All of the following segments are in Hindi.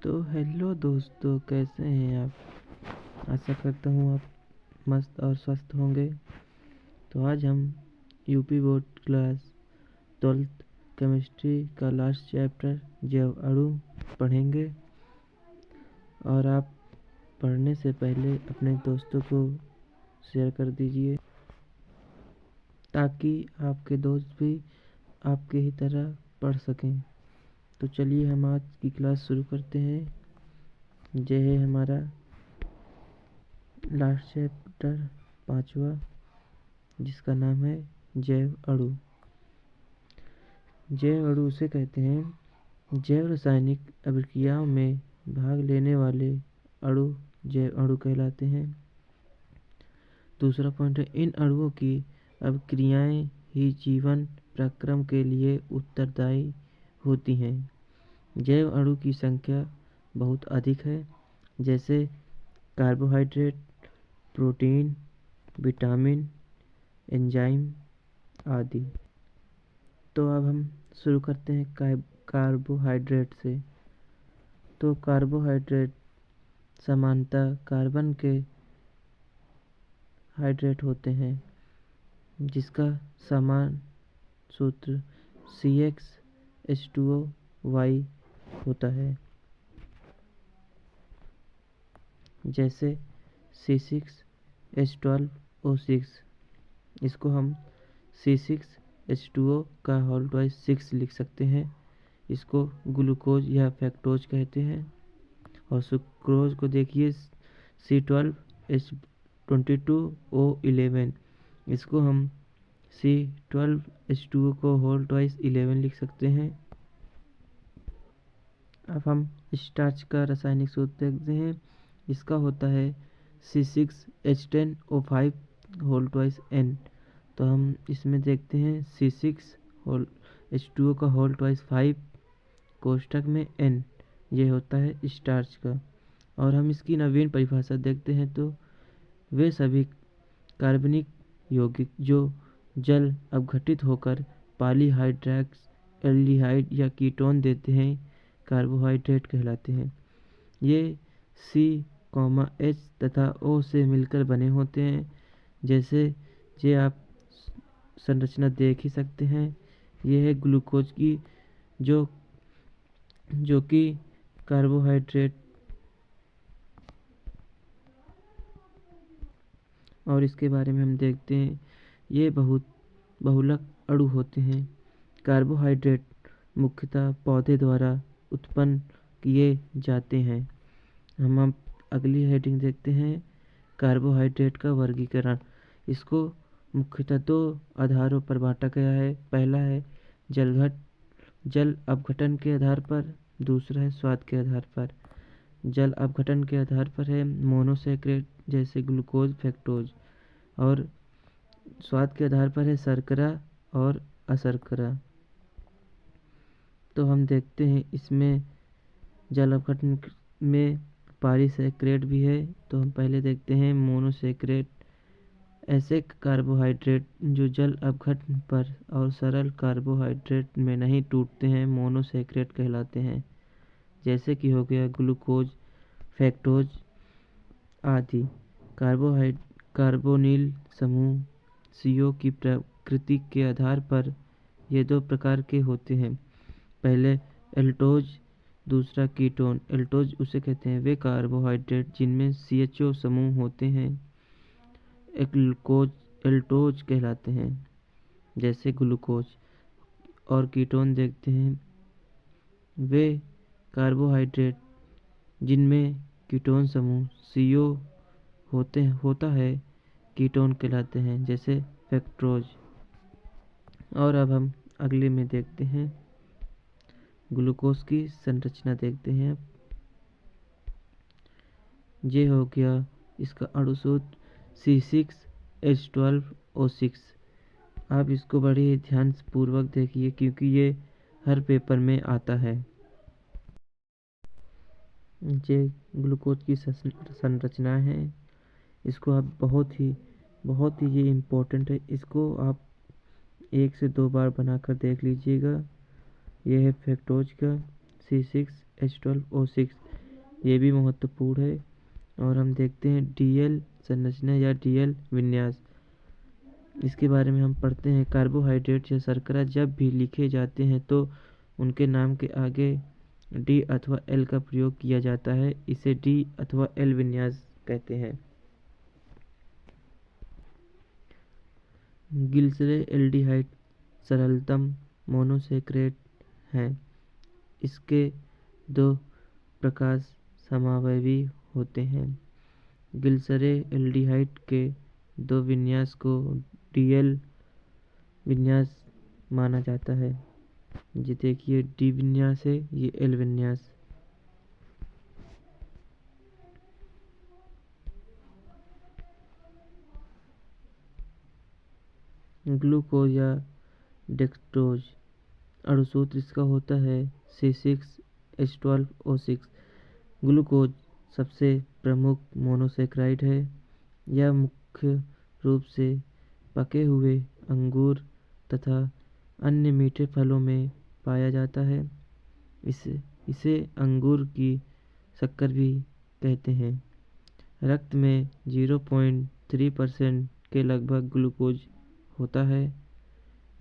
तो हेलो दोस्तों, कैसे हैं आप। आशा करता हूँ आप मस्त और स्वस्थ होंगे। तो आज हम UP board class 12th chemistry का लास्ट चैप्टर जैव अणु पढ़ेंगे। और आप पढ़ने से पहले अपने दोस्तों को शेयर कर दीजिए ताकि आपके दोस्त भी आपके ही तरह पढ़ सकें। तो चलिए हम आज की क्लास शुरू करते हैं। यह है हमारा लास्ट चैप्टर 5वां, जिसका नाम है जैव अणु। जैव अणु उसे कहते हैं जैव रासायनिक अभिक्रियाओं में भाग लेने वाले अणु जैव अणु कहलाते हैं। दूसरा पॉइंट है, इन अणुओं की अभिक्रियाएं ही जीवन प्रक्रम के लिए उत्तरदायी होती हैं। जैव अणु की संख्या बहुत अधिक है, जैसे कार्बोहाइड्रेट, प्रोटीन, विटामिन, एंजाइम आदि। तो अब हम शुरू करते हैं कार्बोहाइड्रेट से। तो कार्बोहाइड्रेट सामान्यतः कार्बन के हाइड्रेट होते हैं, जिसका समान सूत्र CxH2O होता है, जैसे C6H12O6। इसको हम C6H2O का होल ट्वाइस 6 लिख सकते हैं। इसको ग्लूकोज या फ्रक्टोज कहते हैं। और सुक्रोज को देखिए C12H22O11। इसको हम C12H2O को होल ट्वाइस 11 लिख सकते हैं। अब हम स्टार्च का रासायनिक सूत्र देखते हैं। इसका होता है C6H10O5 होल ट्वाइस N। तो हम इसमें देखते हैं C6H2O का होल ट्वाइस 5 कोष्ठक में N, ये होता है स्टार्च का। और हम इसकी नवीन परिभाषा देखते हैं तो वे सभी कार्बनिक यौगिक जो जल अपघटित होकर पॉलीहाइड्रॉक्स एल्डिहाइड या कीटोन देते हैं कार्बोहाइड्रेट कहलाते हैं। ये C, H तथा O से मिलकर बने होते हैं। जैसे ये आप संरचना देख ही सकते हैं। ये है ग्लूकोज की, जो कि कार्बोहाइड्रेट, और इसके बारे में हम देखते हैं। ये बहुत बहुलक अणु होते हैं। कार्बोहाइड्रेट मुख्यतः पौधे द्वारा उत्पन्न किए जाते हैं। हम अब अगली हेडिंग देखते हैं, कार्बोहाइड्रेट का वर्गीकरण। इसको मुख्यतः 2 आधारों पर बांटा गया है। पहला है जल अपघटन के आधार पर, दूसरा है स्वाद के आधार पर। जल अपघटन के आधार पर है मोनोसैकराइड जैसे ग्लूकोज, फ्रक्टोज, और स्वाद के आधार पर है शर्करा और अशर्करा। तो हम देखते हैं इसमें जल अपघटन में पॉलीसैकराइड भी है। तो हम पहले देखते हैं मोनोसैकराइड। ऐसे कार्बोहाइड्रेट जो जल अपघटन पर और सरल कार्बोहाइड्रेट में नहीं टूटते हैं मोनोसैकराइड कहलाते हैं, जैसे कि हो गया ग्लूकोज, फ्रक्टोज आदि। कार्बोनिल समूह CO की प्रकृति के आधार पर ये 2 प्रकार के होते हैं। पहले एल्डोज, दूसरा कीटोन। एल्डोज उसे कहते हैं वे कार्बोहाइड्रेट जिनमें CHO समूह होते हैं, एल्डोज कहलाते हैं, जैसे ग्लूकोज। और कीटोन देखते हैं वे कार्बोहाइड्रेट जिनमें कीटोन समूह CO होता है, कीटोन कहलाते हैं, जैसे फ्रक्टोज। और अब हम अगले में देखते हैं ग्लूकोज की संरचना देखते हैं। ये हो गया इसका अणु सूत्र C6H12O6। आप इसको बड़े ही ध्यान पूर्वक देखिए क्योंकि ये हर पेपर में आता है। ये ग्लूकोज की संरचना है। इसको आप बहुत ही ये इम्पोर्टेंट है। इसको आप 1 से 2 बार बनाकर देख लीजिएगा। यह है फ्रक्टोज का C6H12O6। ये भी महत्वपूर्ण है। और हम देखते हैं डीएल संरचना या डीएल विन्यास। इसके बारे में हम पढ़ते हैं कार्बोहाइड्रेट या शर्करा जब भी लिखे जाते हैं तो उनके नाम के आगे डी अथवा एल का प्रयोग किया जाता है। इसे डी अथवा एल विन्यास कहते हैं। ग्लिसरॉल एल्डिहाइड सरलतम मोनोसेक्रेट है। इसके दो प्रकार समावयवी होते हैं। ग्लिसरॉल एल्डिहाइड के दो विन्यास को डीएल विन्यास माना जाता है। ये देखिए डी विन्यास है, ये एल विन्यास। ग्लूकोज या डेक्सट्रोज अणुसूत्र इसका होता है C6H12O6। ग्लूकोज सबसे प्रमुख मोनोसेक्राइड है। यह मुख्य रूप से पके हुए अंगूर तथा अन्य मीठे फलों में पाया जाता है। इसे अंगूर की शक्कर भी कहते हैं। रक्त में 0.3% के लगभग ग्लूकोज होता है।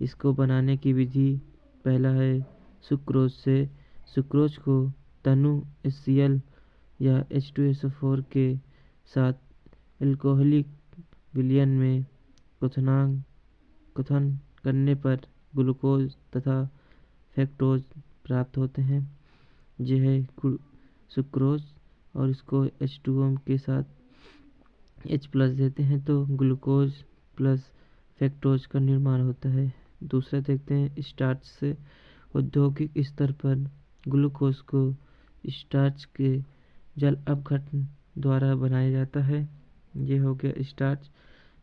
इसको बनाने की विधि पहला है सुक्रोज से। सुक्रोज को तनु HCl या H2SO4 के साथ एल्कोहलिक विलयन में क्वथन करने पर ग्लूकोज तथा फ्रक्टोज प्राप्त होते हैं। यह है सुक्रोज। और इसको H2O के साथ H+ देते हैं तो ग्लूकोज प्लस फ्रक्टोज का निर्माण होता है। दूसरा देखते हैं स्टार्च से। औद्योगिक स्तर पर ग्लूकोज को स्टार्च के जल अपघटन द्वारा बनाया जाता है। ये हो गया स्टार्च।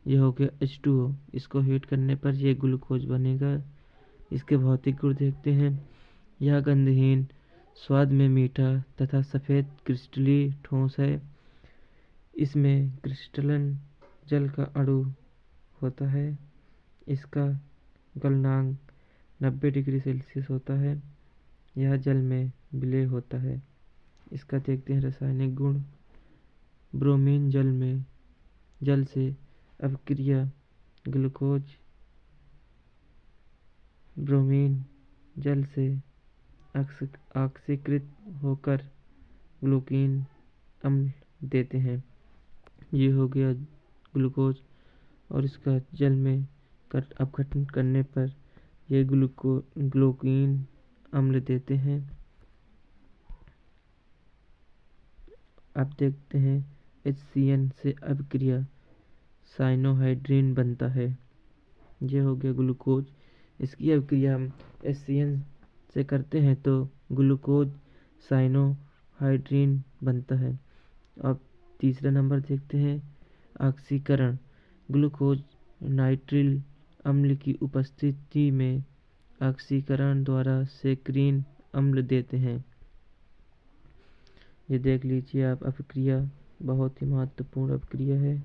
ये हो गया H2O। इसको हीट करने पर ये ग्लूकोज बनेगा। इसके भौतिक गुण देखते हैं। यह गंधहीन, स्वाद में मीठा तथा सफ़ेद क्रिस्टलीय ठोस है। इसमें क्रिस्टलन जल का अणु होता है। इसका गलनांक 90 डिग्री सेल्सियस होता है। यह जल में विलय होता है। इसका देखते हैं रासायनिक गुण। ब्रोमीन जल से अभिक्रिया ग्लूकोज ब्रोमीन जल से ऑक्सीकृत होकर ग्लूकीन अम्ल देते हैं। ये हो गया ग्लूकोज। और इसका जल में अपघटन करने पर ये ग्लूकीन अम्ल देते हैं। अब देखते हैं HCN से अभिक्रिया साइनोहाइड्रिन बनता है। ये हो गया ग्लूकोज। इसकी अभिक्रिया हम HCN से करते हैं तो ग्लूकोज साइनोहाइड्रिन बनता है। अब तीसरा नंबर देखते हैं ऑक्सीकरण। ग्लूकोज नाइट्रिल अम्ल की उपस्थिति में ऑक्सीकरण द्वारा सेक्रिन अम्ल देते हैं। ये देख लीजिए आप अभिक्रिया, बहुत ही महत्वपूर्ण अभिक्रिया है।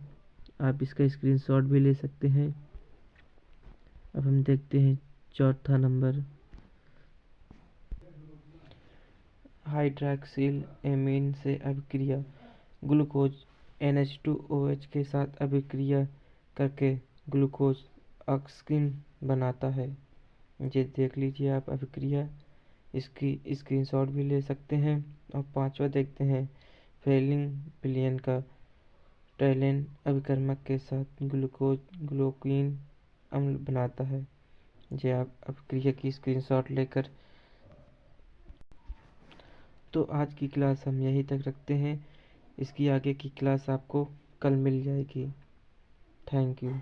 आप इसका स्क्रीनशॉट भी ले सकते हैं। अब हम देखते हैं चौथा नंबर हाइड्रॉक्सिल एमीन से अभिक्रिया। ग्लूकोज NH2OH के साथ अभिक्रिया करके ग्लूकोज ऑक्सीन बनाता है। ये देख लीजिए आप अभिक्रिया, इसकी स्क्रीनशॉट भी ले सकते हैं। और पांचवा देखते हैं फेलिंग विलयन का टैलेन अभिकर्मक के साथ ग्लूकोज ग्लूकीन अम्ल बनाता है। ये आप अभिक्रिया की स्क्रीनशॉट लेकर। तो आज की क्लास हम यहीं तक रखते हैं। इसकी आगे की क्लास आपको कल मिल जाएगी। Thank you.